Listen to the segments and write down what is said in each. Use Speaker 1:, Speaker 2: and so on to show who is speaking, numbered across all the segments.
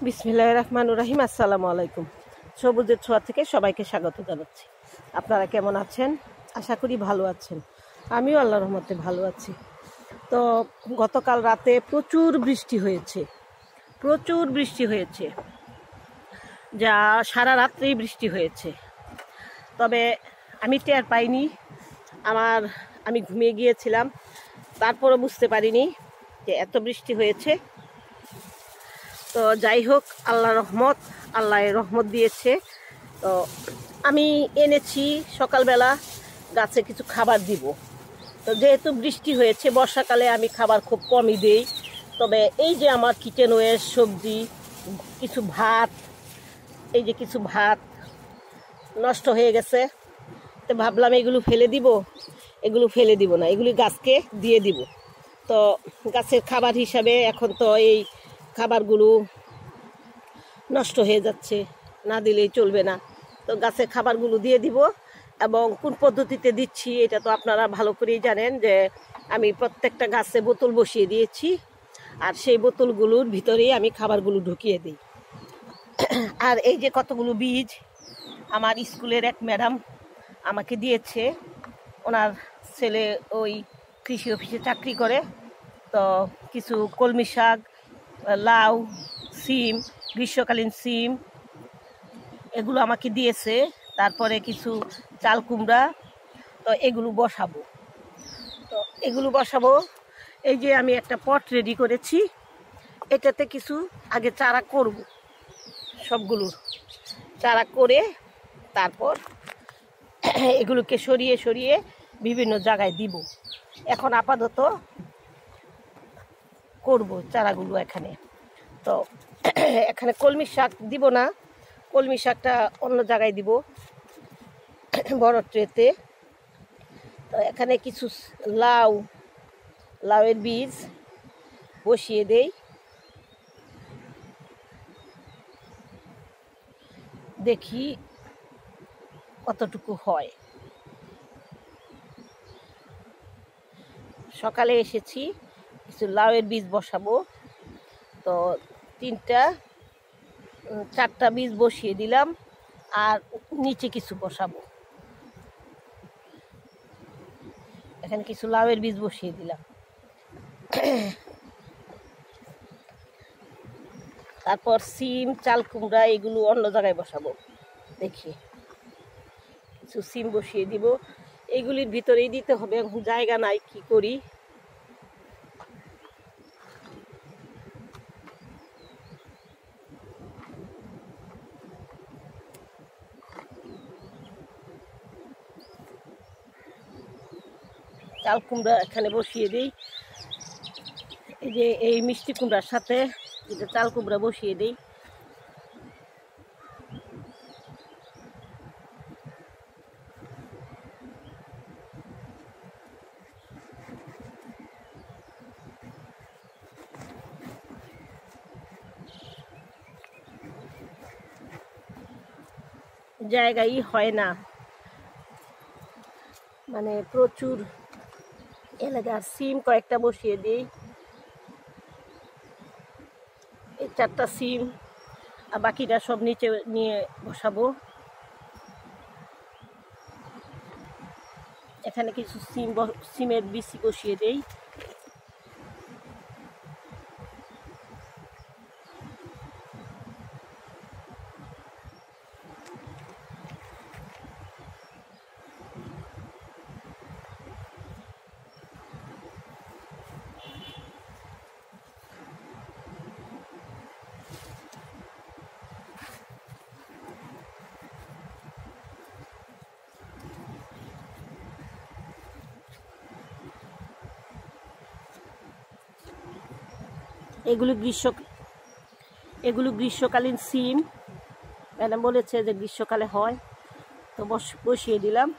Speaker 1: বিসমিল্লাহির রহমানির রহিম। আসসালামু আলাইকুম। সবুজের ছোঁয়া থেকে সবাইকে স্বাগত জানাচ্ছি। আপনারা কেমন আছেন? আশা করি ভালো আছেন। আমিও আল্লাহর রহমতে ভালো আছি। তো গতকাল রাতে প্রচুর বৃষ্টি হয়েছে, যা সারা রাত্রেই বৃষ্টি হয়েছে। তবে আমি টের পাইনি, আমি ঘুমিয়ে গিয়েছিলাম, তারপরও বুঝতে পারিনি যে এত বৃষ্টি হয়েছে। তো যাই হোক, আল্লাহ রহমত দিয়েছে। তো আমি এনেছি সকালবেলা গাছে কিছু খাবার দিব। তো যেহেতু বৃষ্টি হয়েছে, বর্ষাকালে আমি খাবার খুব কমই দেই। তবে এই যে আমার কিচেন ওয়েস্ট, সবজি, কিছু ভাত নষ্ট হয়ে গেছে, তো ভাবলাম এগুলো ফেলে দিব না, এগুলি গাছকে দিয়ে দিব। তো গাছের খাবার হিসাবে এখন তো এই খাবারগুলো নষ্ট হয়ে যাচ্ছে, না দিলেই চলবে না। তো গাছের খাবারগুলো দিয়ে দিব। এবং কোন পদ্ধতিতে দিচ্ছি এটা তো আপনারা ভালো করেই জানেন, যে আমি প্রত্যেকটা গাছে বোতল বসিয়ে দিয়েছি, আর সেই বোতলগুলোর ভিতরেই আমি খাবারগুলো ঢুকিয়ে দিই। আর এই যে কতগুলো বীজ আমার স্কুলের এক ম্যাডাম আমাকে দিয়েছে। ওনার ছেলে ওই কৃষি অফিসে চাকরি করে। তো কিছু কলমি শাক, লাউ, সিম, গ্রীষ্মকালীন সিম, এগুলো আমাকে দিয়েছে। তারপরে কিছু চাল কুমড়া। তো এগুলো বসাবো। এই যে আমি একটা পট রেডি করেছি, এটাতে কিছু আগে চারা করব, সবগুলোর চারা করে তারপর এগুলোকে সরিয়ে বিভিন্ন জায়গায় দিব। এখন আপাতত করব চারাগুলো এখানে। তো এখানে কলমি শাক দিব না, কলমি শাকটা অন্য জায়গায় দিব, বড় ট্রেতে। তো এখানে কিছু লাউয়ের বীজ বসিয়ে দেই, দেখি কতটুকু হয়। সকালে এসেছি, কিছু লাউয়ের বীজ বসাবো। তো 4টা বীজ বসিয়ে দিলাম, আর নিচে কিছু বসাবো। এখানে কিছু লাউয়ের বীজ বসিয়ে দিলাম। তারপর সিম, চাল কুমড়া এগুলো অন্য জায়গায় বসাবো। দেখি কিছু সিম বসিয়ে দিব, এইগুলির ভিতরেই দিতে হবে, এখন জায়গা নাই, কি করি। চাল কুমড়া এখানে বসিয়ে দিই। এই যে এই মিষ্টি কুমড়ার সাথে এটা চাল কুমড়া বসিয়ে দিই। জায়গাই হয় না, মানে প্রচুর এলাকা। সিম কয়েকটা বসিয়ে দিই, এই 4টা সিম, আর বাকিটা সব নিচে নিয়ে বসাবো। এখানে কিছু সিমের বিচি বসিয়ে দেই। এগুলো গ্রীষ্মকালীন সিম, ম্যাডাম বলেছে যে গ্রীষ্মকালে হয়। তো বসিয়ে দিলাম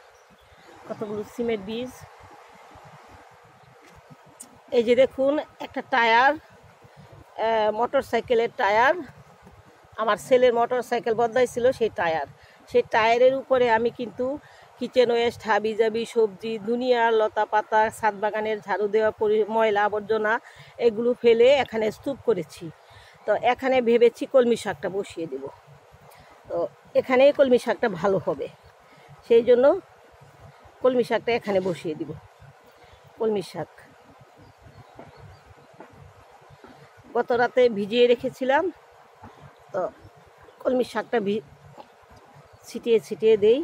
Speaker 1: কতগুলো সিমের বীজ। এই যে দেখুন, একটা টায়ার, মোটর সাইকেলের টায়ার, আমার ছেলের মোটর সাইকেল বদলাইছিল, সেই টায়ারের উপরে আমি কিন্তু কিচেন ওয়েস্ট, হাবিজাবি, সবজি, দুনিয়ার লতা পাতা, ছাদ বাগানের ঝাড়ু দেওয়া, ময়লা আবর্জনা এগুলো ফেলে এখানে স্তূপ করেছি। তো এখানে ভেবেছি কলমি শাকটা বসিয়ে দেব। তো এখানেই কলমি শাকটা ভালো হবে, সেই জন্য কলমি শাকটা এখানে বসিয়ে দিব। কলমি শাক গত রাতে ভিজিয়ে রেখেছিলাম, তো কলমি শাকটা ছিটিয়ে ছিটিয়ে দেই।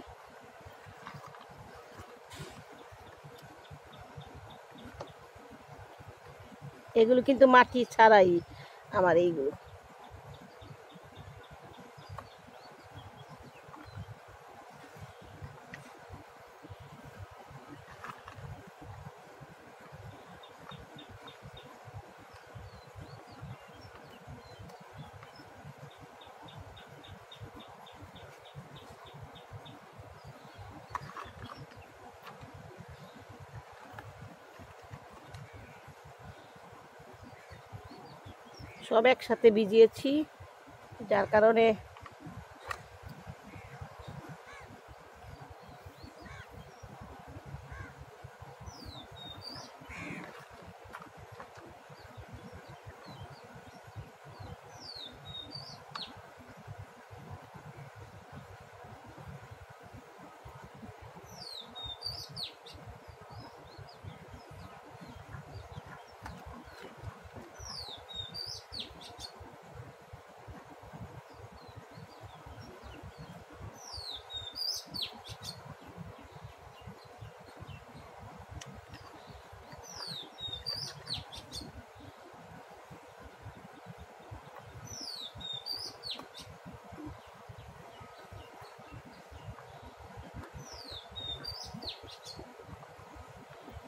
Speaker 1: এগুলো কিন্তু মাটি ছাড়াই আমার এইগুলো। সব একসাথে ভিজিয়েছি, যার কারণে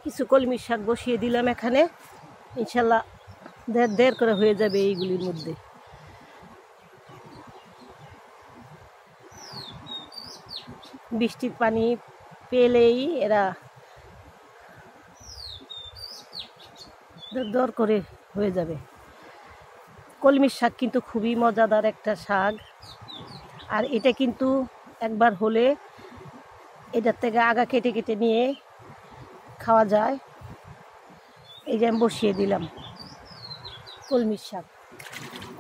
Speaker 1: কিছু কলমি শাক বসিয়ে দিলাম এখানে। ইনশাল্লাহ দেড় করে হয়ে যাবে এইগুলির মধ্যে। বৃষ্টির পানি পেলেই এরা দেড় করে হয়ে যাবে। কলমির শাক কিন্তু খুবই মজাদার একটা শাক, আর এটা কিন্তু একবার হলে এটার থেকে আগা কেটে কেটে নিয়ে খাওয়া যায়। এই যে আমি বসিয়ে দিলাম কলমির শাক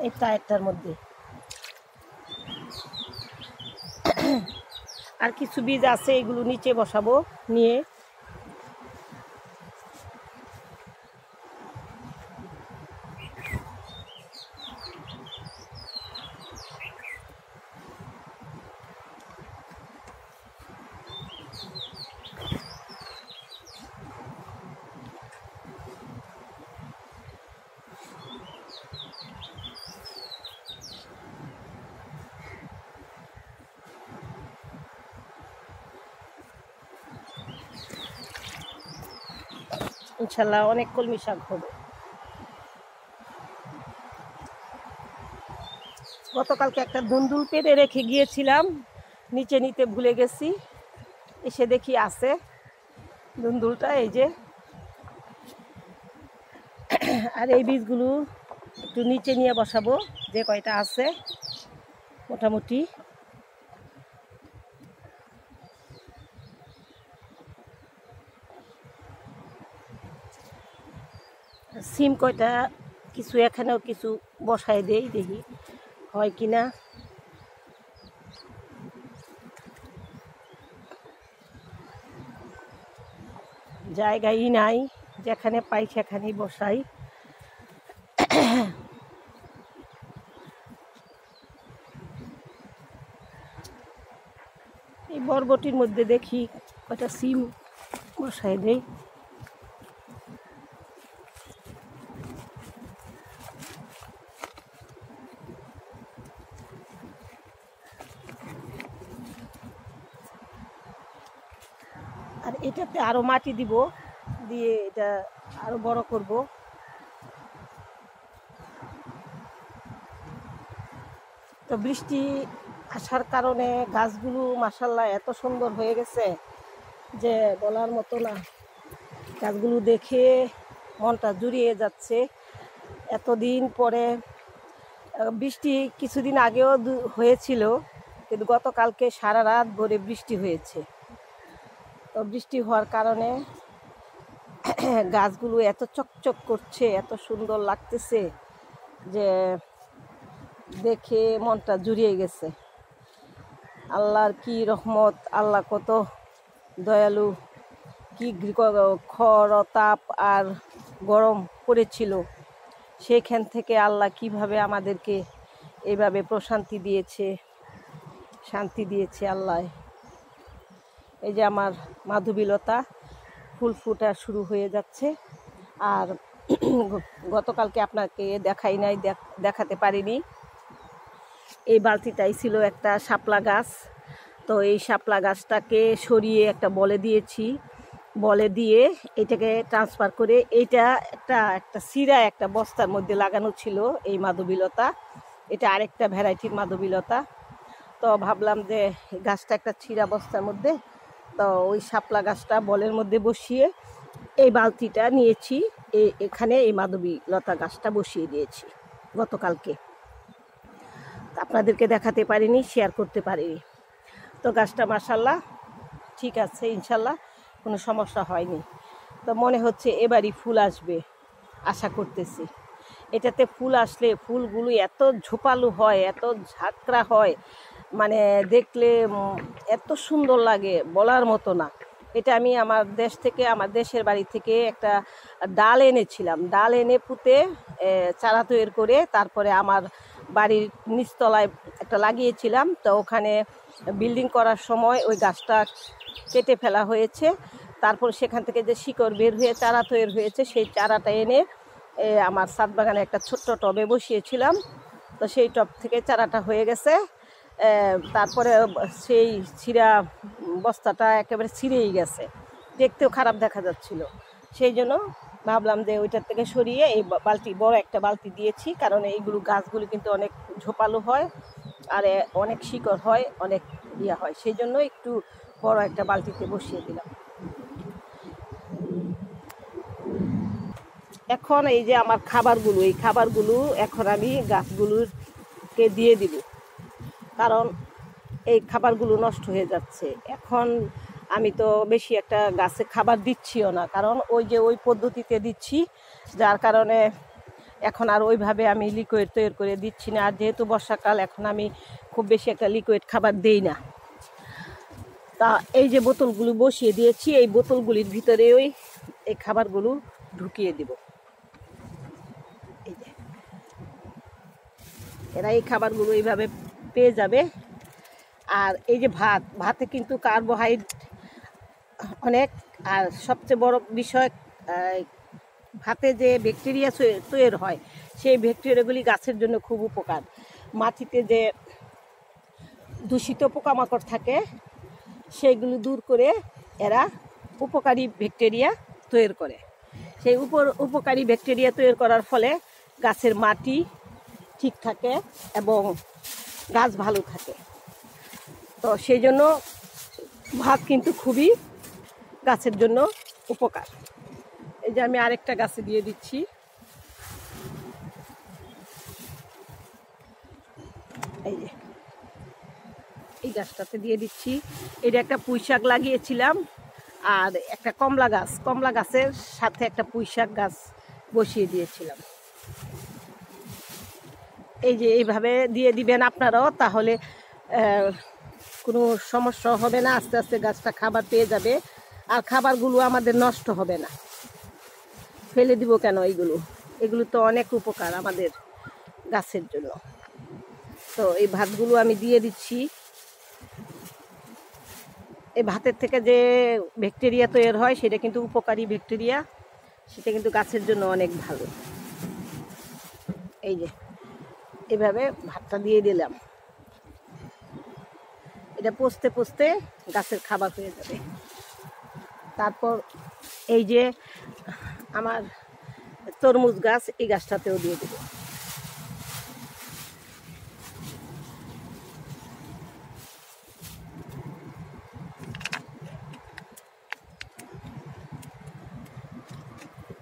Speaker 1: এটা একটার মধ্যে। আর কিছু বীজ আছে, এগুলো নিচে বসাবো নিয়ে। ইনশাল্লাহ অনেক কলমি শাক হবে। গতকালকে একটা দুন্দুল পেড়ে রেখে গিয়েছিলাম, নিচে নিতে ভুলে গেছি, এসে দেখি আছে দুন্দুলটা, এই যে। আর এই বীজগুলো একটু নিচে নিয়ে বসাবো, যে কয়টা আছে মোটামুটি। সিম কয়টা কিছু এখানেও কিছু বসায় দেই, দেখি হয় কিনা। জায়গাই নাই, যেখানে পাই সেখানেই বসাই। এই বরবটির মধ্যে দেখি কয়টা সিম বসায় দেই। আর এটাতে আরো মাটি দিব, দিয়ে এটা আরো বড় করব। তো বৃষ্টি আসার কারণে গাছগুলো মাশাআল্লাহ এত সুন্দর হয়ে গেছে যে বলার মতো না। গাছগুলো দেখে মনটা জুড়িয়ে যাচ্ছে। এতদিন পরে বৃষ্টি কিছুদিন আগেও হয়েছিল, কিন্তু গতকালকে সারা রাত ভরে বৃষ্টি হয়েছে। তো বৃষ্টি হওয়ার কারণে গাছগুলো এত চকচক করছে, এত সুন্দর লাগতেছে যে দেখে মনটা জুড়িয়ে গেছে। আল্লাহর কি রহমত, আল্লাহ কত দয়ালু। কি খর তাপ আর গরম পড়েছিল, সেইখান থেকে আল্লাহ কিভাবে আমাদেরকে এইভাবে প্রশান্তি দিয়েছে, শান্তি দিয়েছে আল্লাহ। এই যে আমার মাধবীলতা ফুল ফুটা শুরু হয়ে যাচ্ছে। আর গতকালকে আপনাকে দেখাই নাই, দেখাতে পারিনি। এই বালতিটাই ছিল একটা শাপলা গাছ। তো এই শাপলা গাছটাকে সরিয়ে একটা বলে দিয়েছি, বলে দিয়ে এটাকে ট্রান্সফার করে এইটা একটা চিরা একটা বস্তার মধ্যে লাগানো ছিল এই মাধবীলতা। এটা আরেকটা ভ্যারাইটির মাধবীলতা। তো ভাবলাম যে গাছটা একটা চিরা বস্তার মধ্যে, তো ওই শাপলা গাছটা বলের মধ্যে বসিয়ে এই বালতিটা নিয়েছি, এখানে এই মাধবীলতা গাছটা বসিয়ে দিয়েছি গতকালকে। আপনাদেরকে দেখাতে পারিনি, শেয়ার করতে পারিনি। তো গাছটা মাশাআল্লাহ ঠিক আছে, ইনশাল্লাহ কোনো সমস্যা হয়নি। তো মনে হচ্ছে এবারই ফুল আসবে, আশা করতেছি। এটাতে ফুল আসলে ফুলগুলো এত ঝোপালো হয়, এত ঝাঁকড়া হয়, মানে দেখলে এত সুন্দর লাগে, বলার মতো না। এটা আমি আমার দেশের বাড়ি থেকে একটা ডাল এনেছিলাম। ডাল এনে পুঁতে চারা তৈরি করে তারপরে আমার বাড়ির নিচতলায় একটা লাগিয়েছিলাম। তো ওখানে বিল্ডিং করার সময় ওই গাছটা কেটে ফেলা হয়েছে। তারপর সেখান থেকে যে শিকড় বের হয়ে চারা তৈরি হয়েছে, সেই চারাটা এনে আমার ছাদ বাগানে একটা ছোট্ট টবে বসিয়েছিলাম। তো সেই টব থেকে চারাটা হয়ে গেছে। তারপরে সেই ছিঁড়া বস্তাটা একেবারে ছিঁড়েই গেছে, দেখতেও খারাপ দেখা যাচ্ছিল। সেই জন্য ভাবলাম যে ওইটার থেকে সরিয়ে এই বড় একটা বালতি দিয়েছি, কারণ এইগুলো গাছগুলো কিন্তু অনেক ঝোপালো হয় আর অনেক শিকড় হয়, অনেক হয়। সেই জন্য একটু বড় একটা বালতিতে বসিয়ে দিলাম। এখন এই যে আমার খাবারগুলো, এই খাবারগুলো এখন আমি গাছগুলোকে দিয়ে দিব, কারণ এই খাবারগুলো নষ্ট হয়ে যাচ্ছে। এখন আমি তো বেশি একটা গাছে খাবার দিচ্ছিও না, কারণ ওই পদ্ধতিতে দিচ্ছি, যার কারণে এখন আর ওইভাবে আমি লিকুইড তৈরি করে দিচ্ছি না। আর যেহেতু বর্ষাকাল, এখন আমি খুব বেশি একটা লিকুইড খাবার দেই না। তা এই যে বোতলগুলো বসিয়ে দিয়েছি, এই বোতলগুলির ভিতরে এই খাবারগুলো ঢুকিয়ে দিব। এই যে এরা এই খাবারগুলো এইভাবে পেয়ে যাবে। আর এই যে ভাতে কিন্তু কার্বোহাইড্রেট অনেক, আর সবচেয়ে বড় বিষয় ভাতে যে ব্যাকটেরিয়া তৈরি হয়, সেই ব্যাকটেরিয়াগুলি গাছের জন্য খুব উপকার। মাটিতে যে দূষিত পোকামাকড় থাকে, সেইগুলো দূর করে এরা উপকারী ব্যাকটেরিয়া তৈরি করে। সেই উপকারী ব্যাকটেরিয়া তৈরি করার ফলে গাছের মাটি ঠিক থাকে এবং গাছ ভালো থাকে। তো সেই জন্য ভাত কিন্তু খুবই গাছের জন্য উপকার। এই যে আমি আরেকটা গাছে দিয়ে দিচ্ছি। এই যে এই গাছটাতে দিয়ে দিচ্ছি। এটা একটা পুঁইশাক লাগিয়েছিলাম, আর একটা কমলা গাছের সাথে একটা পুঁইশাক গাছ বসিয়ে দিয়েছিলাম। এই যে এইভাবে দিয়ে দিবেন আপনারাও, তাহলে কোনো সমস্যা হবে না। আস্তে আস্তে গাছটা খাবার পেয়ে যাবে, আর খাবারগুলো আমাদের নষ্ট হবে না। ফেলে দিব কেন? এগুলো তো অনেক উপকার আমাদের গাছের জন্য। তো এই ভাতগুলো আমি দিয়ে দিচ্ছি। এই ভাতের থেকে যে ব্যাকটেরিয়া তৈরি হয়, সেটা কিন্তু উপকারী ব্যাকটেরিয়া, সেটা কিন্তু গাছের জন্য অনেক ভালো। এই যে এভাবে ভাতটা দিয়ে দিলাম। এটা পচতে পচতে গাছের খাবার হয়ে যাবে। তারপর এই যে আমার তরমুজ গাছ, এই গাছটাতেও দিয়ে দেব।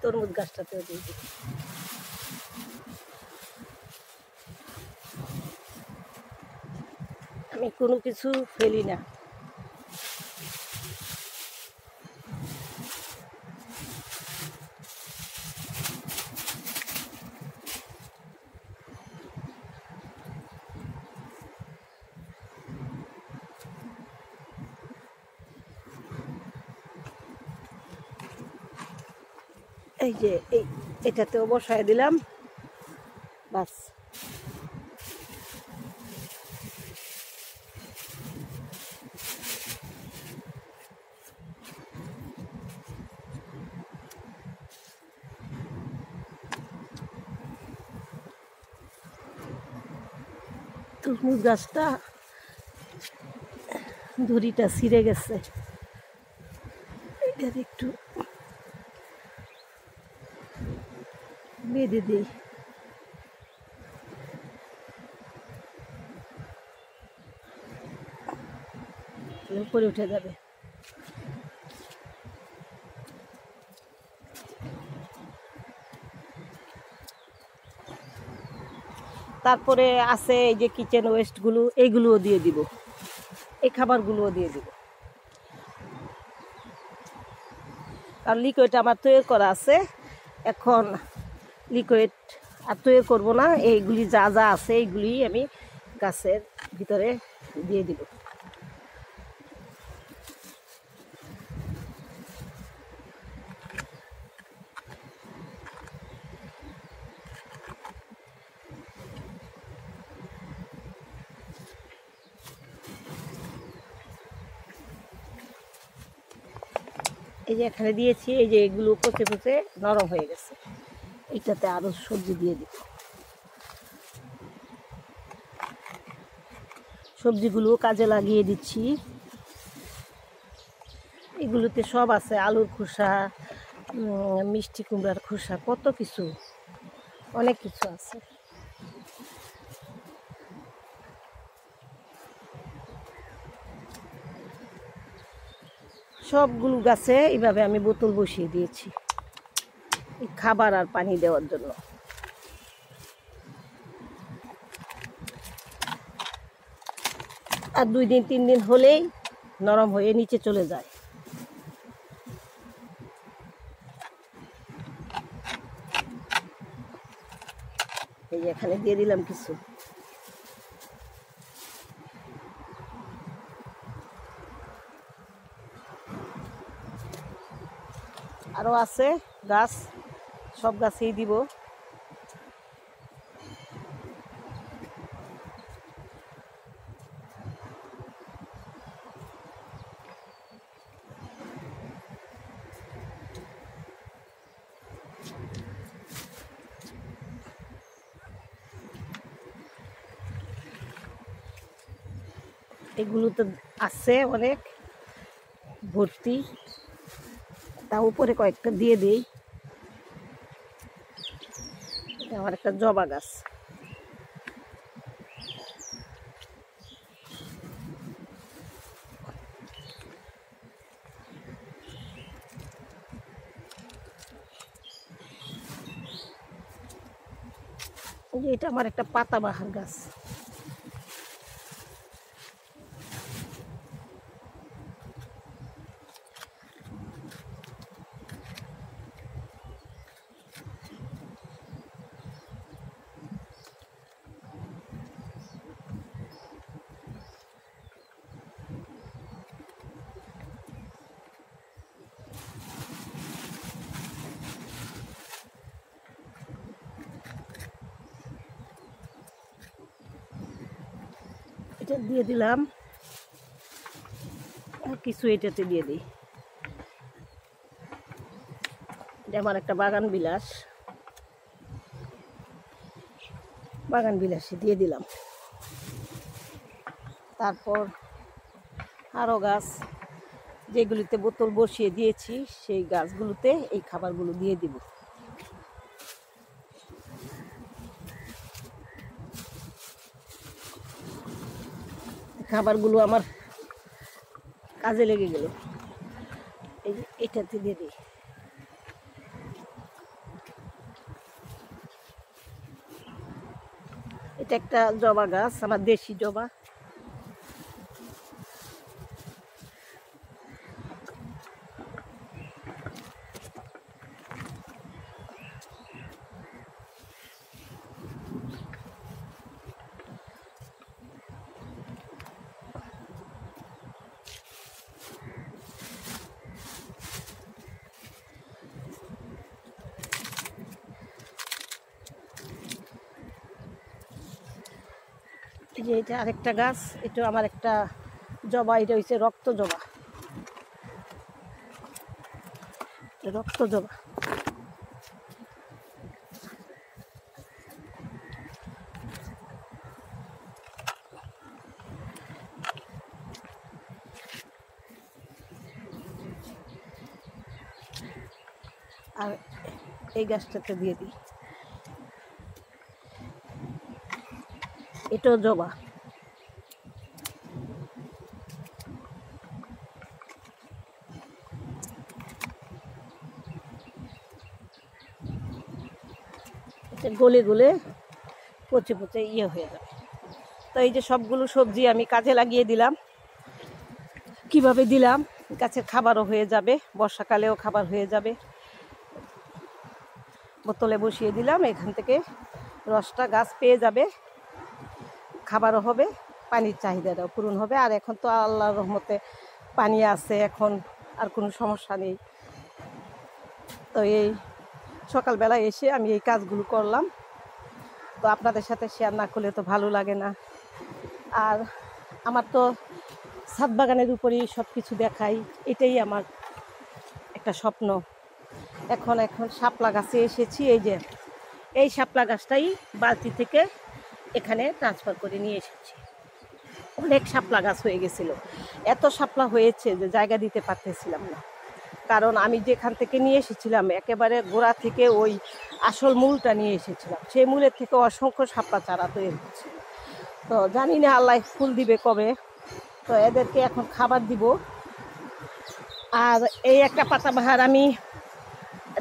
Speaker 1: তরমুজ গাছটাতেও দিয়ে দেব। আমি কোনো কিছু ফেলি না। এই যে এটাতেও বসায় দিলাম, বাস। তরমুজ গাছটা দড়িটা ছিঁড়ে গেছে, এটা একটু বেঁধে দিই। উপরে উঠে যাবে। তারপরে আছে এই যে কিচেন ওয়েস্টগুলো, এইগুলোও দিয়ে দিব, এই খাবারগুলোও দিয়ে দিব। কারণ লিকুইড আমার তৈরি করা আছে, এখন লিকুইড আর তৈরি করবো না। এইগুলি যা যা আছে এইগুলি আমি গাছের ভিতরে দিয়ে দিব। এই যে এখানে দিয়েছি, এই যে এগুলো পচে পচে নরম হয়ে গেছে, এইটাতে আরো সবজি দিয়ে দিব। সবজিগুলো কাজে লাগিয়ে দিচ্ছি। এগুলোতে সব আছে, আলুর খোসা, মিষ্টি কুমড়ার খোসা, কত কিছু, অনেক কিছু আছে। সবগুলো গাছে এইভাবে আমি বোতল বসিয়ে দিয়েছি খাবার আর পানি দেওয়ার জন্য। আর 2 দিন 3 দিন হলেই নরম হয়ে নিচে চলে যায়। এই যে এখানে দিয়ে দিলাম কিছু। আরো আছে গাছ, সব গাছেই দিব। এগুলো তো আছে অনেক ভর্তি, তা উপরে কয়েকটা দিয়ে দিই। এটা আমার একটা জবা গাছ। এটা আমার একটা পাতাবাহার গাছ। এটা দিয়ে দিলাম, আর কিছু এটাতে দিয়ে দিই। এটা আমার একটা বাগান বিলাস, বাগান বিলাসে দিয়ে দিলাম। তারপর আরও গাছ যেগুলিতে বোতল বসিয়ে দিয়েছি সেই গাছগুলোতে এই খাবারগুলো দিয়ে দিব। খাবারগুলো আমার কাজে লেগে গেল। এই যে এটাতে দিয়ে দিই। এটা একটা জবা গাছ, আমার দেশি জবা। এই যে এটা আরেকটা গাছ, এটা আমার একটা জবা, এটা হচ্ছে রক্ত জবা, রক্ত জবা। আর এই গাছটাতে দিয়ে দিই, এটাও জবা। এটা গলে গলে পচে পচে ইয়ে হয়ে যাবে। তো এই যে সবগুলো সবজি আমি কাজে লাগিয়ে দিলাম। কিভাবে দিলাম, গাছের খাবারও হয়ে যাবে, বর্ষাকালেও খাবার হয়ে যাবে। বোতলে বসিয়ে দিলাম, এখান থেকে রসটা গাছ পেয়ে যাবে, খাবারও হবে, পানির চাহিদাটাও পূরণ হবে। আর এখন তো আল্লাহর রহমতে পানি আছে, এখন আর কোনো সমস্যা নেই। তো এই সকালবেলা এসে আমি এই কাজগুলো করলাম। তো আপনাদের সাথে শেয়ার না করলে তো ভালো লাগে না। আর আমার তো ছাদ বাগানের উপরেই সব কিছু দেখাই, এটাই আমার একটা স্বপ্ন। এখন শাপলা গাছে এসেছি। এই যে এই শাপলা গাছটাই বালতি থেকে এখানে ট্রান্সফার করে নিয়ে এসেছি। অনেক শাপলা গাছ হয়ে গেছিলো, এত শাপলা হয়েছে যে জায়গা দিতে পারতেছিলাম না। কারণ আমি যেখান থেকে নিয়ে এসেছিলাম একেবারে গোড়া থেকে ওই আসল মূলটা নিয়ে এসেছিলাম, সেই মূলের থেকে অসংখ্য শাপলা চারা তৈরি হচ্ছে। তো জানি না আল্লাহ ফুল দিবে কবে। তো এদেরকে এখন খাবার দিব। আর এই একটা পাতাবাহার আমি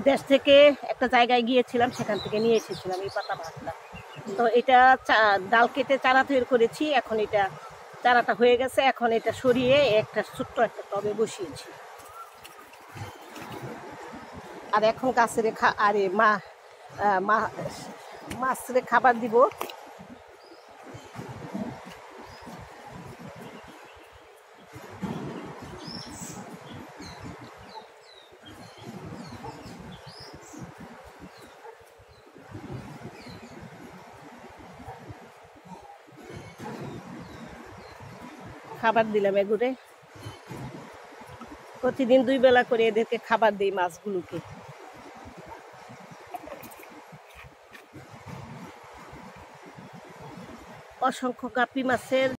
Speaker 1: দেশ থেকে একটা জায়গায় গিয়েছিলাম, সেখান থেকে নিয়ে এসেছিলাম এই পাতাবাহারটা। তো এটা ডাল কেটে চারা তৈরি করেছি। এখন এটা চারাটা হয়ে গেছে, এখন এটা সরিয়ে একটা ছোট্ট একটা টবে বসিয়েছি। আর এখন গাছের আরে মাছের খাবার দিব। খাবার দিলাম এগুলো, প্রতিদিন 2 বেলা করে এদেরকে খাবার দিই মাছগুলোকে। অসংখ্য গাপ্পি মাছের